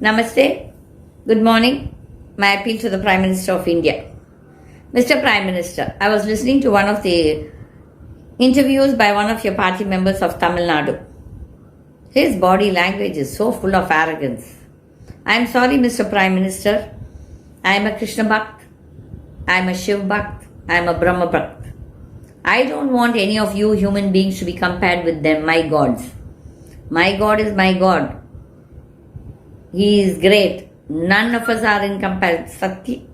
Namaste. Good morning. My appeal to the Prime Minister of India. Mr. Prime Minister, I was listening to one of the interviews by one of your party members of Tamil Nadu. His body language is so full of arrogance. I am sorry, Mr. Prime Minister. I am a Krishna Bhakt. I am a Shiv Bhakt. I am a Brahma Bhakt. I don't want any of you human beings to be compared with them, my gods. My God is my God. He is great. None of us are in comparison.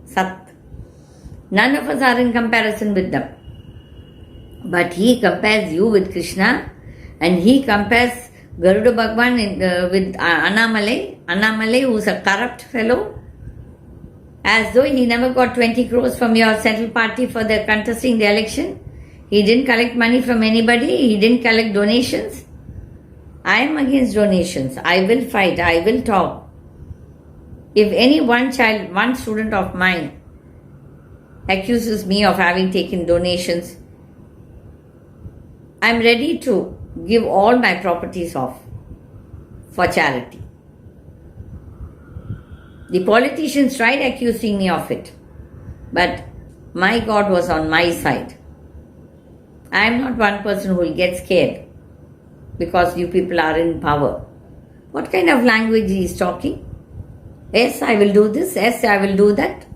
None of us are in comparison with them. But he compares you with Krishna, and he compares Garuda Bhagwan with Annamalai, who is a corrupt fellow, as though he never got 20 crores from your central party for the contesting the election. He didn't collect money from anybody. He didn't collect donations. I am against donations. I will fight. I will talk. If any one student of mine accuses me of having taken donations, I am ready to give all my properties off for charity. The politicians tried accusing me of it, but my God was on my side. I am not one person who will get scared because you people are in power. What kind of language he is talking? Yes, I will do this. Yes, I will do that.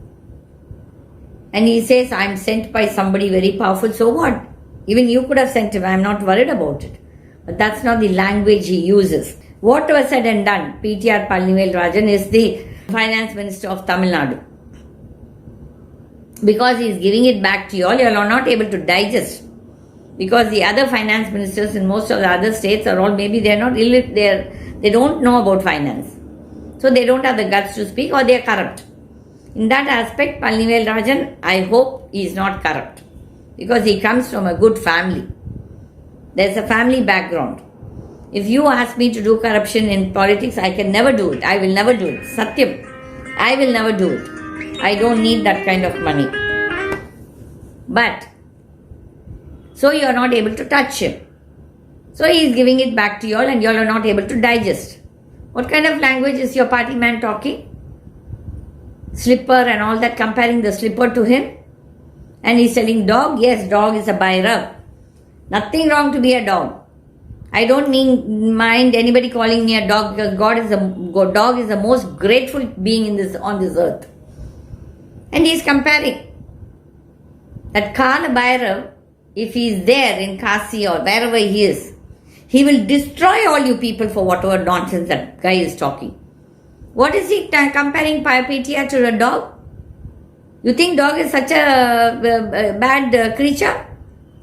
And he says, I am sent by somebody very powerful. So what? Even you could have sent him. I am not worried about it. But that's not the language he uses. What was said and done? PTR Palnivel Rajan is the finance minister of Tamil Nadu. Because he is giving it back to you all are not able to digest. Because the other finance ministers in most of the other states are all, maybe they are not illiterate, they don't know about finance. So they don't have the guts to speak, or they are corrupt. In that aspect, Palnivel Rajan, I hope he is not corrupt. Because he comes from a good family. There is a family background. If you ask me to do corruption in politics, I can never do it. I will never do it. Satyam. I will never do it. I don't need that kind of money. But, so you are not able to touch him. So he is giving it back to you all, and you all are not able to digest. What kind of language is your party man talking? Slipper and all that, comparing the slipper to him. And he's telling dog. Yes, dog is a Bhairav. Nothing wrong to be a dog. I don't mind anybody calling me a dog, because dog is the most grateful being on this earth. And he's comparing that Kala Bhairav, if he is there in Kasi or wherever he is, he will destroy all you people for whatever nonsense that guy is talking. What is he comparing PTR to a dog? You think dog is such a bad creature?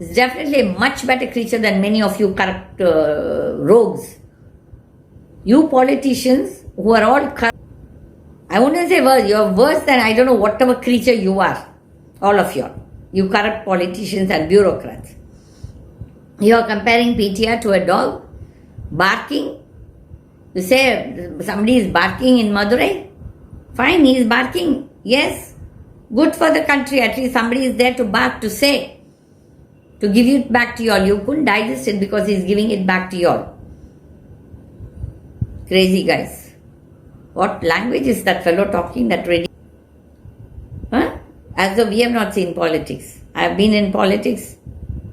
It's definitely a much better creature than many of you corrupt rogues. You politicians who are all corrupt. I wouldn't say worse. You are worse than I don't know whatever creature you are. All of you. You corrupt politicians and bureaucrats. You are comparing PTR to a dog, barking. You say somebody is barking in Madurai. Fine, he is barking. Yes, good for the country. At least somebody is there to bark, to say, to give it back to you all. You couldn't digest it because he is giving it back to you all. Crazy guys. What language is that fellow talking? That ready? Huh? As though we have not seen politics. I have been in politics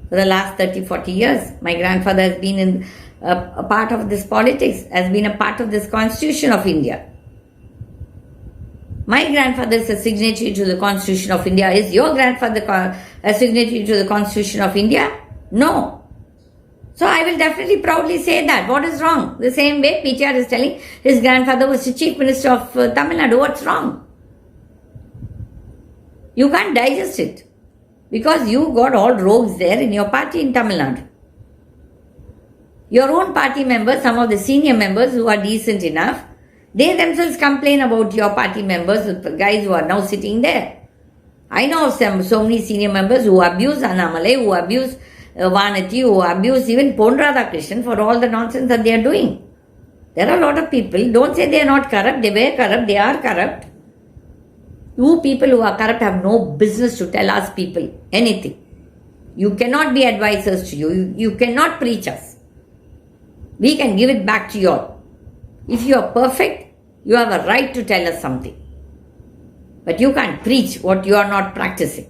for the last 30-40 years. My grandfather has been in a part of this politics, has been a part of this Constitution of India. My grandfather is a signatory to the Constitution of India. Is your grandfather a signatory to the Constitution of India? No. So I will definitely proudly say that. What is wrong? The same way PTR is telling his grandfather was the Chief Minister of Tamil Nadu. What's wrong? You can't digest it. Because you got all rogues there in your party in Tamil Nadu. Your own party members, some of the senior members who are decent enough, they themselves complain about your party members, the guys who are now sitting there. I know of so many senior members who abuse Annamalai, who abuse Vanati, who abuse even Pon Radhakrishnan for all the nonsense that they are doing. There are a lot of people, don't say they are not corrupt, they were corrupt, they are corrupt. You people who are corrupt have no business to tell us people anything. You cannot be advisors to you. You cannot preach us. We can give it back to you all. If you are perfect, You have a right to tell us something. But you can't preach what you are not practicing.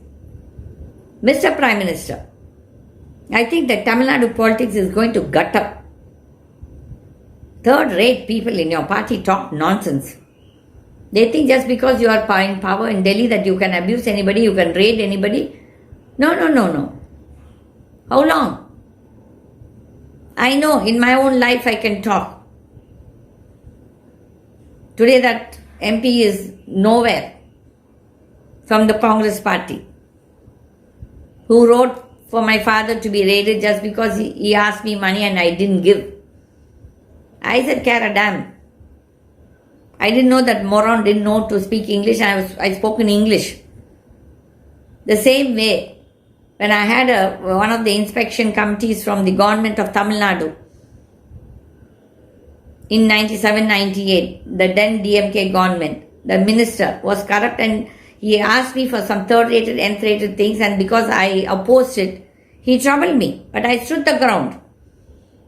Mr. Prime Minister, I think that Tamil Nadu politics is going to gut up. Third-rate people in your party talk nonsense. They think just because you are in power in Delhi that you can abuse anybody, you can raid anybody. No. How long? I know in my own life I can talk. Today that MP is nowhere from the Congress party, who wrote for my father to be raided just because he asked me money and I didn't give. I said, care a damn. I didn't know that moron didn't know to speak English, and I spoke in English. The same way, when I had one of the inspection committees from the government of Tamil Nadu in 97-98, the then DMK government, the minister was corrupt and he asked me for some third-rated, nth-rated things, and because I opposed it, he troubled me. But I stood the ground.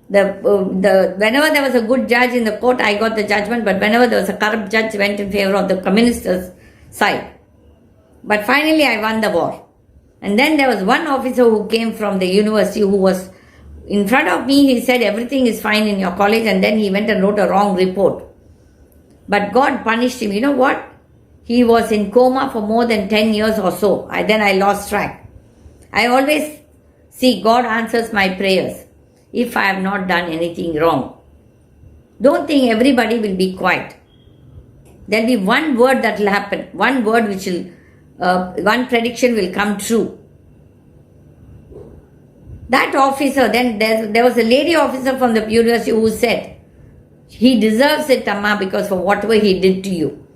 Whenever there was a good judge in the court, I got the judgment, but whenever there was a corrupt judge, went in favor of the minister's side. But finally, I won the war. And then there was one officer who came from the university who was in front of me. He said, everything is fine in your college, and then he went and wrote a wrong report. But God punished him. You know what? He was in coma for more than 10 years or so. Then I lost track. I always see God answers my prayers if I have not done anything wrong. Don't think everybody will be quiet. There will be one word that will happen, one word which will, one prediction will come true. That officer, then there was a lady officer from the university who said, he deserves it, Amma, because for whatever he did to you.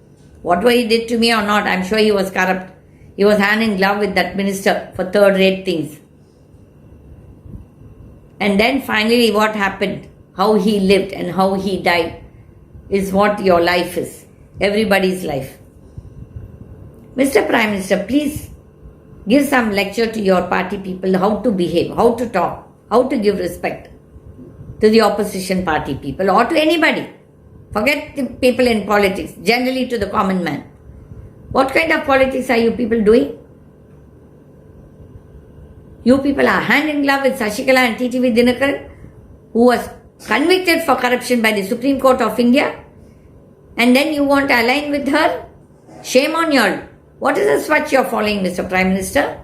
Whatever he did to me or not, I'm sure he was corrupt. He was hand in glove with that minister for third-rate things. And then finally what happened, how he lived and how he died is what your life is. Everybody's life. Mr. Prime Minister, please give some lecture to your party people how to behave, how to talk, how to give respect to the opposition party people or to anybody. Forget the people in politics, generally to the common man. What kind of politics are you people doing? You people are hand in glove with Sashikala and TTV Dinakaran, who was convicted for corruption by the Supreme Court of India, and then you want to align with her? Shame on you all. What is the swatch you are following, Mr. Prime Minister?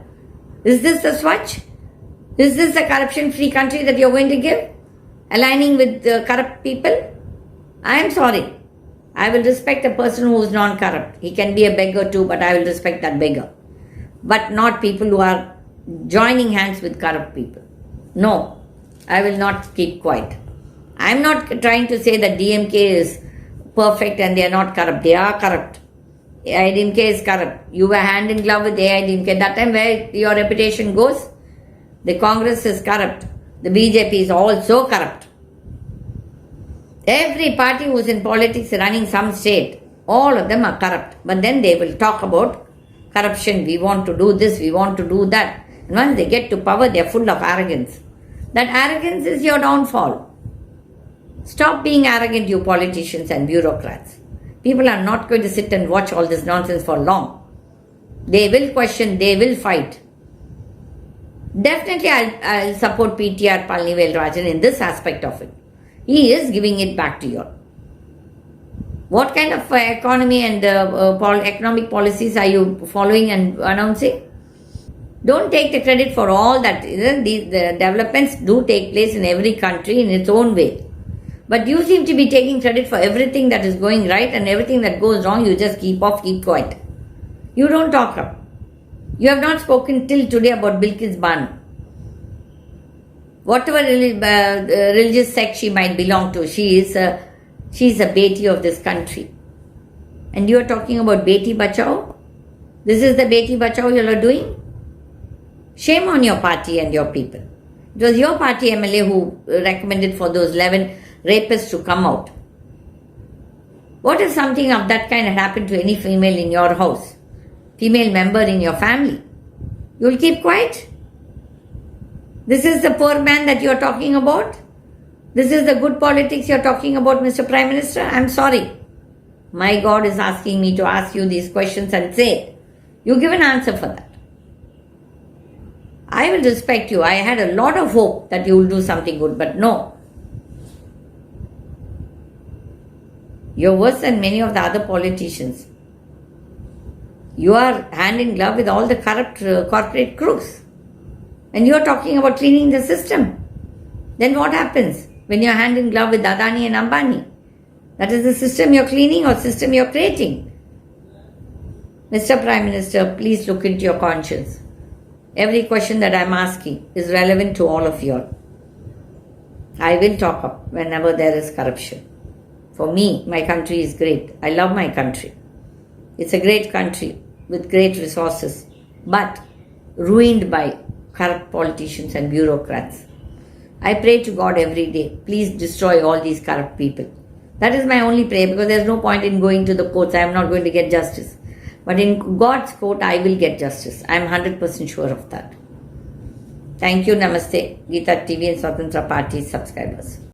Is this the swatch? Is this the corruption-free country that you are going to give? Aligning with corrupt people? I am sorry. I will respect a person who is non-corrupt. He can be a beggar too, but I will respect that beggar. But not people who are joining hands with corrupt people. No, I will not keep quiet. I am not trying to say that DMK is perfect and they are not corrupt. They are corrupt. AIDMK is corrupt. You were hand in glove with AIDMK. That time where your reputation goes, the Congress is corrupt. The BJP is also corrupt. Every party who is in politics running some state, all of them are corrupt. But then they will talk about corruption. We want to do this, we want to do that. And once they get to power, they are full of arrogance. That arrogance is your downfall. Stop being arrogant, you politicians and bureaucrats. People are not going to sit and watch all this nonsense for long. They will question, they will fight. Definitely I'll support PTR Palnivel Rajan in this aspect of it. He is giving it back to you. What kind of economy and economic policies are you following and announcing? Don't take the credit for all that. The developments do take place in every country in its own way. But you seem to be taking credit for everything that is going right, and everything that goes wrong, you just keep quiet. You don't talk up. You have not spoken till today about Bilkis Banu. Whatever religious sect she might belong to, she is a Beti of this country. And you are talking about Beti Bachao? This is the Beti Bachao you are doing? Shame on your party and your people. It was your party MLA who recommended for those 11 rapists to come out. What if something of that kind had happened to any female in your house? Female member in your family? You will keep quiet? This is the poor man that you are talking about? This is the good politics you are talking about, Mr. Prime Minister? I am sorry. My God is asking me to ask you these questions and say, you give an answer for that. I will respect you. I had a lot of hope that you will do something good, but no. You're worse than many of the other politicians. You are hand in glove with all the corrupt corporate crooks. And you're talking about cleaning the system. Then what happens when you're hand in glove with Adani and Ambani? That is the system you're cleaning or system you're creating. Mr. Prime Minister, please look into your conscience. Every question that I'm asking is relevant to all of you all. I will talk up whenever there is corruption. For me, my country is great. I love my country. It's a great country with great resources, but ruined by corrupt politicians and bureaucrats. I pray to God every day, please destroy all these corrupt people. That is my only prayer, because there's no point in going to the courts. I am not going to get justice. But in God's court, I will get justice. I am 100% sure of that. Thank you. Namaste. GITA TV and Swatantra Party subscribers.